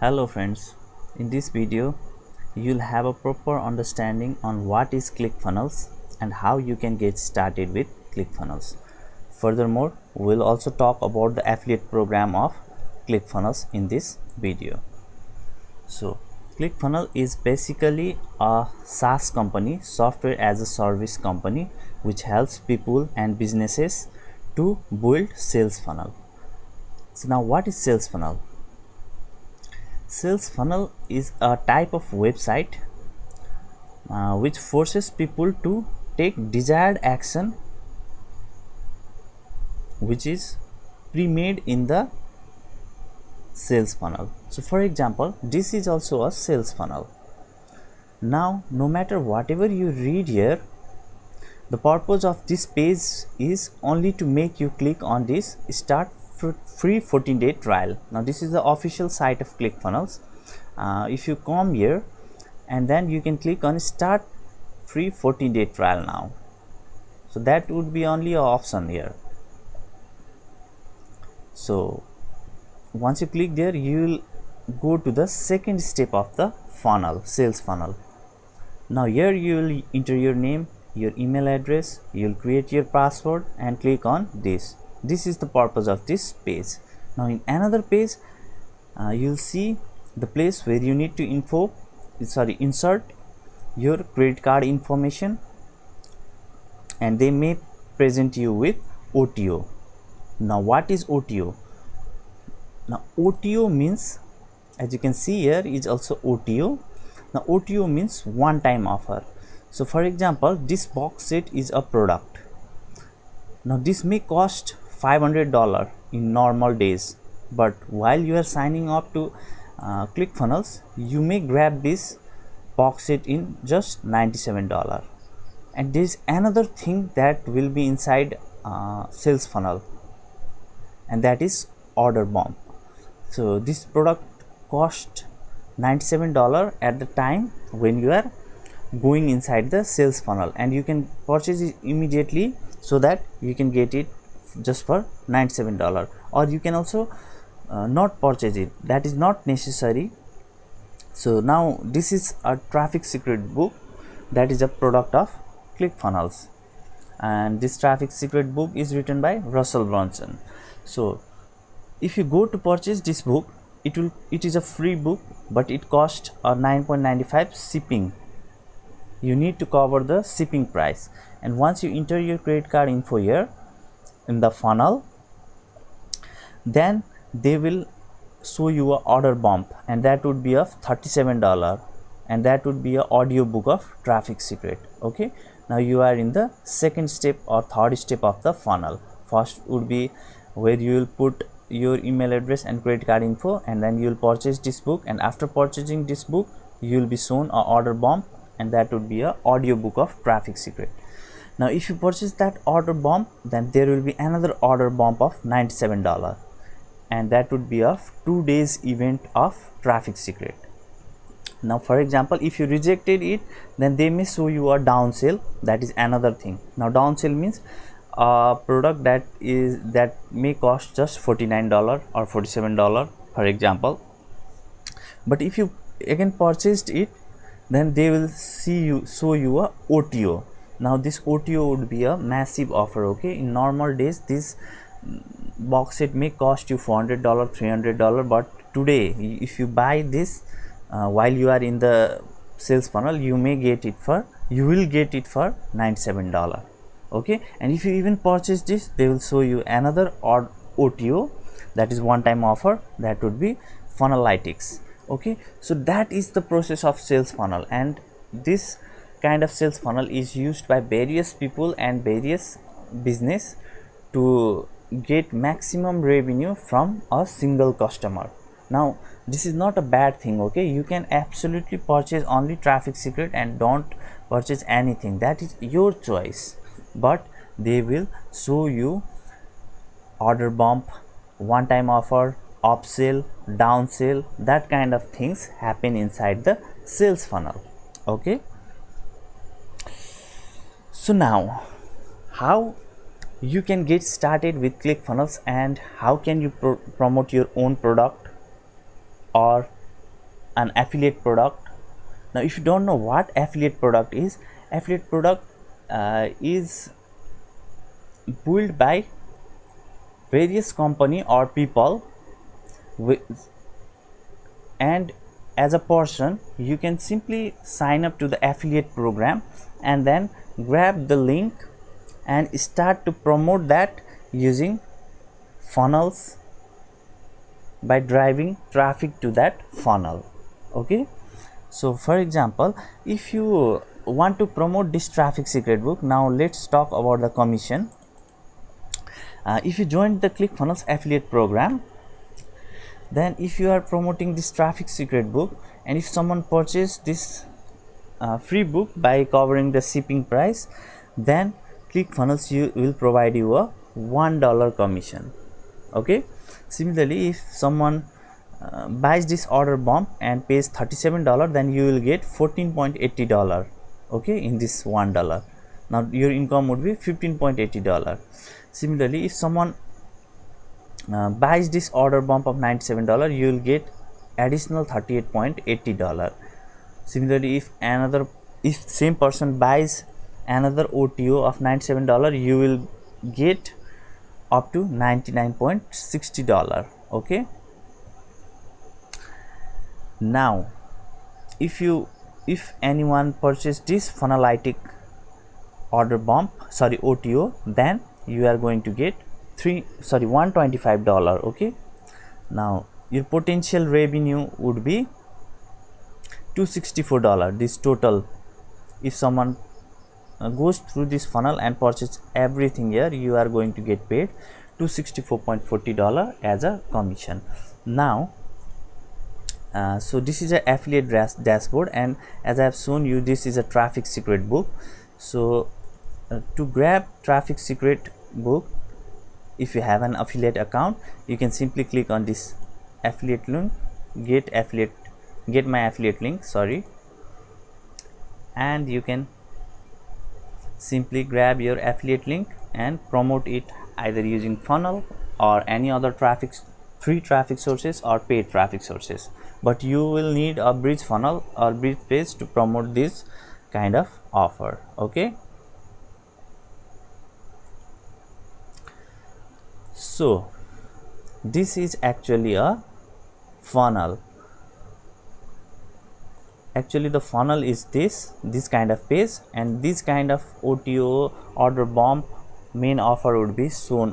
Hello friends, in this video you'll have a proper understanding on what is ClickFunnels and how you can get started with ClickFunnels. Furthermore, we'll also talk about the affiliate program of ClickFunnels in this video. So, ClickFunnels is basically a SaaS company, software as a service company, which helps people and businesses to build sales funnel. So now what is sales funnel? Sales funnel is a type of website which forces people to take desired action which is pre-made in the sales funnel. So for example, this is also a sales funnel. Now no matter whatever you read here, the purpose of this page is only to make you click on this start free 14-day trial. Now this is the official site of ClickFunnels. If you come here and then you can click on start free 14-day trial now. So that would be only an option here. So once you click there, you will go to the second step of the funnel, sales funnel. Now here you will enter your name, your email address, you will create your password and click on this. This is the purpose of this page. Now in another page, you'll see the place where you need to insert your credit card information, and they may present you with OTO. Now what is OTO? Now OTO means, as you can see here, is also OTO. Now OTO means one time offer. So for example, this box set is a product. Now this may cost $500 in normal days, but while you are signing up to ClickFunnels, you may grab this box set in just $97. And there is another thing that will be inside sales funnel, and that is order bump. So this product cost $97 at the time when you are going inside the sales funnel, and you can purchase it immediately so that you can get it just for $97, or you can also not purchase it. That is not necessary. So now this is a traffic secret book that is a product of ClickFunnels, and this traffic secret book is written by Russell Brunson. So if you go to purchase this book, it is a free book, but it costs $9.95 shipping. You need to cover the shipping price, and once you enter your credit card info here in the funnel, then they will show you a order bump, and that would be of $37, and that would be a audio book of traffic secret. Okay, now you are in the second step or third step of the funnel. First would be where you will put your email address and credit card info, and then you will purchase this book, and after purchasing this book you will be shown a order bump, and that would be a audio book of traffic secret. Now if you purchase that order bump, then there will be another order bump of $97, and that would be a 2 days event of traffic secret. Now for example, if you rejected it, then they may show you a down sale. That is another thing. Now down sale means a product that may cost just $49 or $47, for example, but if you again purchased it, then they will show you a OTO. Now this OTO would be a massive offer. Okay, in normal days this box set may cost you $400, $300, but today if you buy this while you are in the sales funnel, you will get it for $97. Okay, and if you even purchase this, they will show you another OTO, that is one time offer, that would be Funnelytics. Okay, so that is the process of sales funnel, and this kind of sales funnel is used by various people and various business to get maximum revenue from a single customer. Now this is not a bad thing. Okay, you can absolutely purchase only traffic secret and don't purchase anything. That is your choice, but they will show you order bump, one time offer, upsell, downsell. That kind of things happen inside the sales funnel. Okay, so now how you can get started with ClickFunnels, and how can you promote your own product or an affiliate product. Now if you don't know what affiliate product is, affiliate product is built by various company or people and as a person you can simply sign up to the affiliate program and then grab the link and start to promote that using funnels by driving traffic to that funnel. Okay, so for example, if you want to promote this traffic secret book, now let's talk about the commission. If you join the ClickFunnels affiliate program, then if you are promoting this traffic secret book and if someone purchase this free book by covering the shipping price, then ClickFunnels will provide you a $1 commission. Okay, similarly if someone buys this order bump and pays $37, then you will get $14.80, okay, in this $1. Now your income would be $15.80. Similarly if someone buys this order bump of $97, you will get additional $38.80. Similarly if same person buys another OTO of $97, you will get up to $99.60. okay, now if anyone purchase this Funnelytic order bump OTO, then you are going to get $125. okay, now your potential revenue would be $264. This total, if someone goes through this funnel and purchase everything here, you are going to get paid $264.40 as a commission. Now so this is an affiliate dashboard, and as I have shown you, this is a traffic secret book. So to grab traffic secret book, if you have an affiliate account, you can simply click on this affiliate link, get my affiliate link, and you can simply grab your affiliate link and promote it either using funnel or any other free traffic sources or paid traffic sources, but you will need a bridge funnel or bridge page to promote this kind of offer. Okay, so this is actually a funnel. Actually the funnel is this kind of page, and this kind of OTO order bump main offer would be shown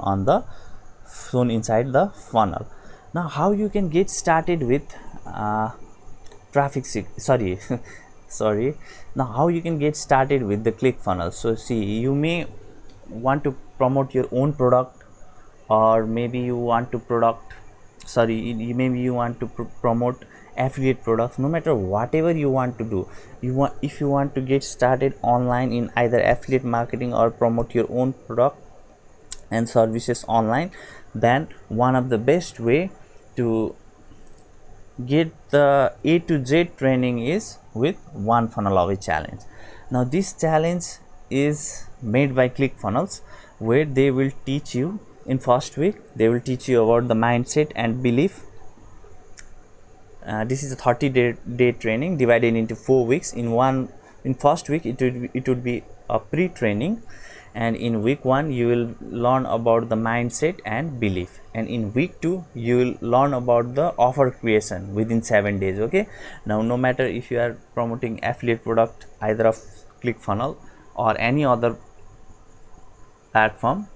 inside the funnel. Now how you can get started with now how you can get started with the ClickFunnels. So see, you may want to promote your own product, or maybe you want to promote affiliate products. No matter whatever you want to do, if you want to get started online in either affiliate marketing or promote your own product and services online, then one of the best way to get the A to Z training is with One Funnel Away challenge. Now this challenge is made by ClickFunnels, where they will teach you in first week, they will teach you about the mindset and belief. This is a 30-day training divided into 4 weeks. In first week it would be a pre-training, and in week 1 you will learn about the mindset and belief, and in week 2 you will learn about the offer creation within 7 days. Okay, now no matter if you are promoting affiliate product either of ClickFunnels or any other platform,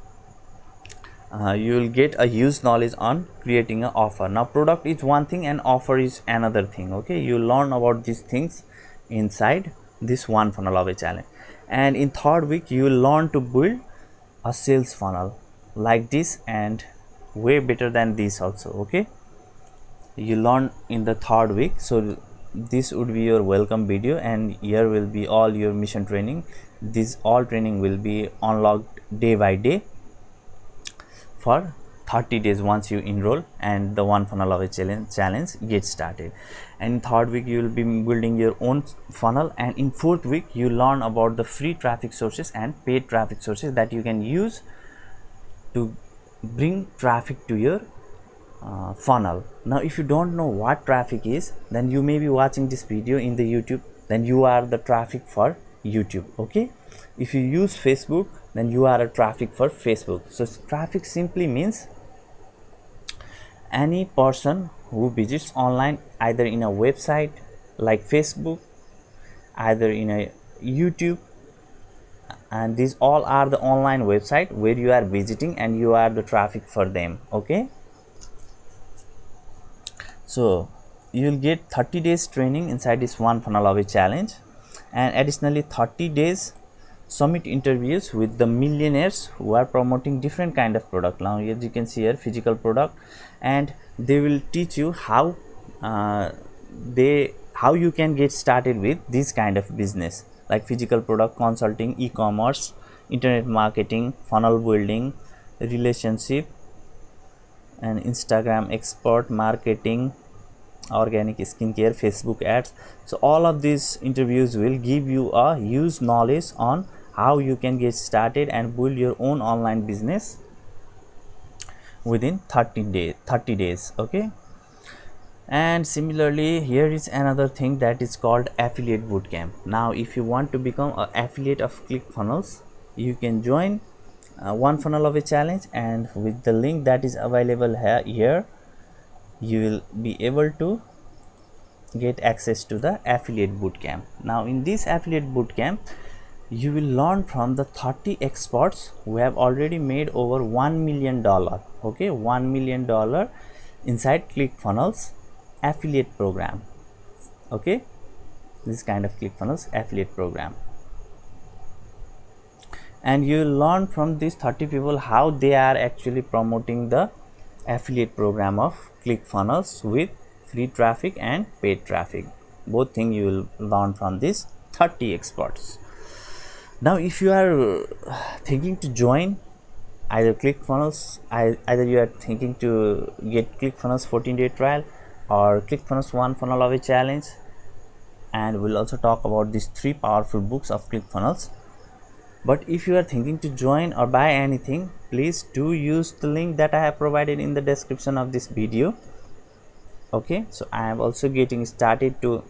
you will get a huge knowledge on creating an offer. Now product is one thing and offer is another thing. Okay, you learn about these things inside this One Funnel Away challenge, and in third week you will learn to build a sales funnel like this and way better than this also. Okay, you learn in the third week. So this would be your welcome video, and here will be all your mission training. This all training will be unlocked day by day for 30 days once you enroll and the One Funnel Away challenge gets started. And in third week you will be building your own funnel, and in fourth week you learn about the free traffic sources and paid traffic sources that you can use to bring traffic to your funnel. Now if you don't know what traffic is, then you may be watching this video in the YouTube, then you are the traffic for YouTube. Okay, if you use Facebook, then you are a traffic for Facebook. So traffic simply means any person who visits online, either in a website like Facebook, either in a YouTube, and these all are the online website where you are visiting and you are the traffic for them. Okay, so you'll get 30 days training inside this one funnel of a challenge, and additionally 30 days summit interviews with the millionaires who are promoting different kind of product. Now as you can see here, physical product, and they will teach you how you can get started with this kind of business, like physical product, consulting, e-commerce, internet marketing, funnel building, relationship, and Instagram expert marketing, organic skincare, Facebook ads. So all of these interviews will give you a huge knowledge on how you can get started and build your own online business within 30 days. Okay, and similarly here is another thing that is called affiliate bootcamp. Now if you want to become an affiliate of ClickFunnels, you can join one funnel of a challenge, and with the link that is available here you will be able to get access to the affiliate bootcamp. Now in this affiliate bootcamp, you will learn from the 30 experts who have already made over $1 million. Okay, $1 million inside ClickFunnels affiliate program. Okay, this kind of ClickFunnels affiliate program, and you will learn from these 30 people how they are actually promoting the affiliate program of ClickFunnels with free traffic and paid traffic. Both things you will learn from these 30 experts. Now if you are thinking to join either ClickFunnels, either you are thinking to get ClickFunnels 14-day trial or ClickFunnels one funnel of a challenge, and we'll also talk about these 3 powerful books of ClickFunnels. But if you are thinking to join or buy anything, please do use the link that I have provided in the description of this video. Okay, so I am also getting started to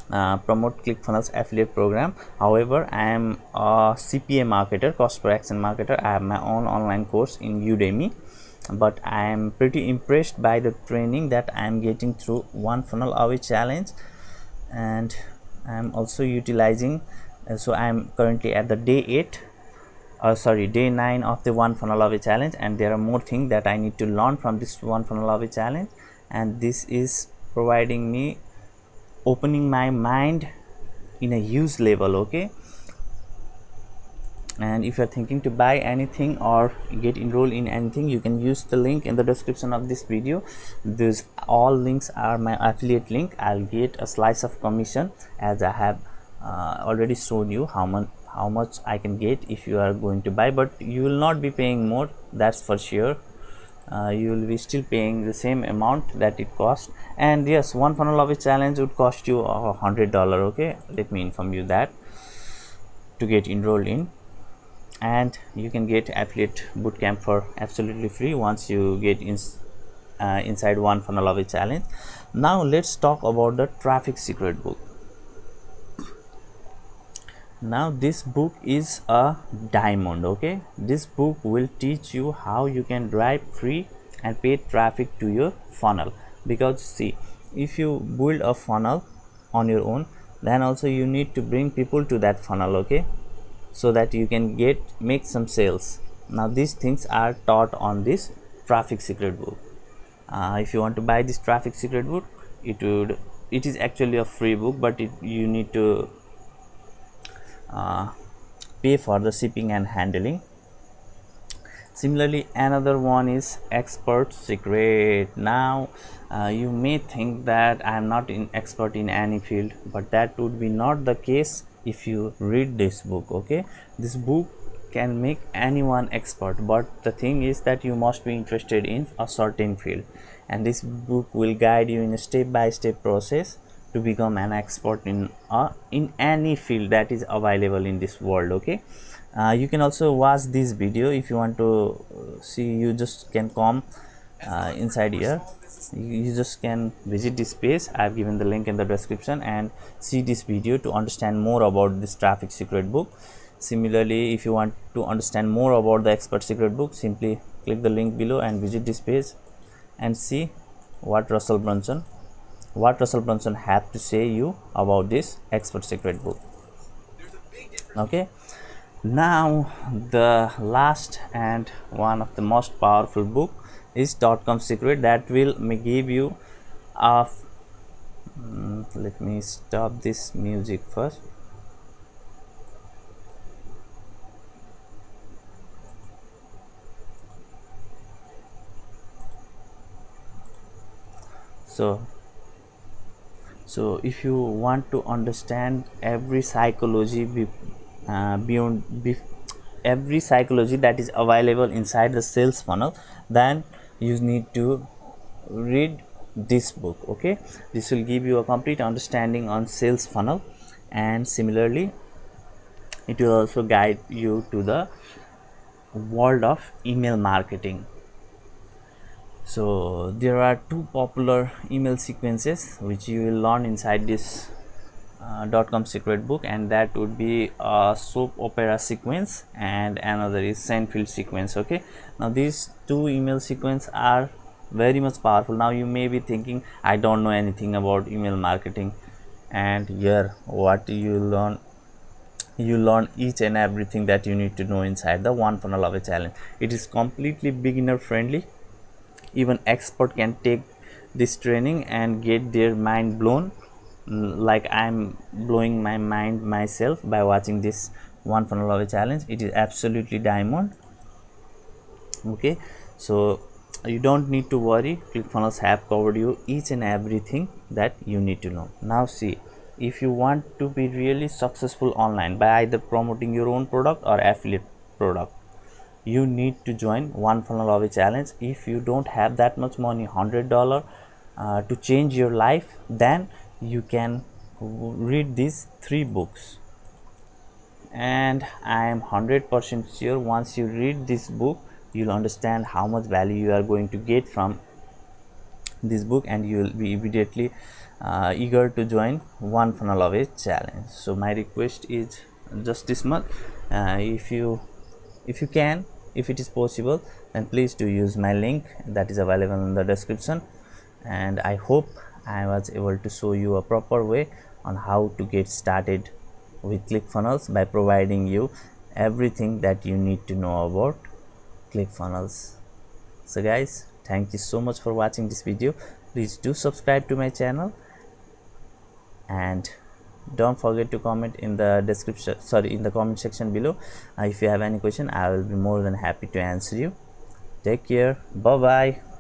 promote ClickFunnels affiliate program. However, I am a CPA marketer, cost per action marketer. I have my own online course in Udemy, but I am pretty impressed by the training that I am getting through one funnel away challenge, and I am also utilizing so I am currently at the day 9 of the one funnel away challenge, and there are more things that I need to learn from this one funnel away challenge, and this is providing me opening my mind in a huge level. Okay, and if you're thinking to buy anything or get enrolled in anything, you can use the link in the description of this video. These all links are my affiliate link. I'll get a slice of commission, as I have already shown you how much I can get if you are going to buy, but you will not be paying more, that's for sure. You will be still paying the same amount that it cost. And yes, one funnel of a challenge would cost you $100. Okay, let me inform you that, to get enrolled in, and you can get affiliate bootcamp for absolutely free once you get inside one funnel of a challenge. Now let's talk about the traffic secret book. Now this book is a diamond. Okay, this book will teach you how you can drive free and paid traffic to your funnel, because see, if you build a funnel on your own, then also you need to bring people to that funnel. Okay, so that you can make some sales. Now these things are taught on this traffic secret book. If you want to buy this traffic secret book, it is actually a free book, but you need to pay for the shipping and handling. Similarly, another one is expert secret. Now you may think that I am not an expert in any field, but that would be not the case if you read this book. Okay, this book can make anyone expert, but the thing is that you must be interested in a certain field, and this book will guide you in a step-by-step process to become an expert in any field that is available in this world. Okay, you can also watch this video if you want to see. You just can come inside here. You just can visit this page. I have given the link in the description and see this video to understand more about this traffic secret book. Similarly, if you want to understand more about the expert secret book, simply click the link below and visit this page and see what Russell Brunson have to say you about this expert secret book. Okay, now the last and one of the most powerful book is .com secret that will give you a let me stop this music first. So if you want to understand every psychology every psychology that is available inside the sales funnel, then you need to read this book. Okay, this will give you a complete understanding on sales funnel, and similarly it will also guide you to the world of email marketing. So there are two popular email sequences which you will learn inside this .com secret book, and that would be a soap opera sequence and another is Seinfeld sequence. Okay, now these two email sequence are very much powerful. Now you may be thinking, I don't know anything about email marketing, and here what you learn each and everything that you need to know inside the One Funnel Away challenge. It is completely beginner friendly. Even expert can take this training and get their mind blown, like I'm blowing my mind myself by watching this One Funnel Away challenge. It is absolutely diamond. Okay, so you don't need to worry. ClickFunnels have covered you each and everything that you need to know. Now see, if you want to be really successful online by either promoting your own product or affiliate product, you need to join One Funnel Away challenge. If you don't have that much money, $100 to change your life, then you can read these 3 books, and I am 100% sure once you read this book you'll understand how much value you are going to get from this book, and you will be immediately eager to join One Funnel Away challenge. So my request is just this much. If you can, if it is possible, then please do use my link that is available in the description, and I hope I was able to show you a proper way on how to get started with ClickFunnels by providing you everything that you need to know about ClickFunnels. So guys, thank you so much for watching this video. Please do subscribe to my channel, and don't forget to comment in the description, in the comment section below. If you have any question, I will be more than happy to answer you. Take care. Bye bye.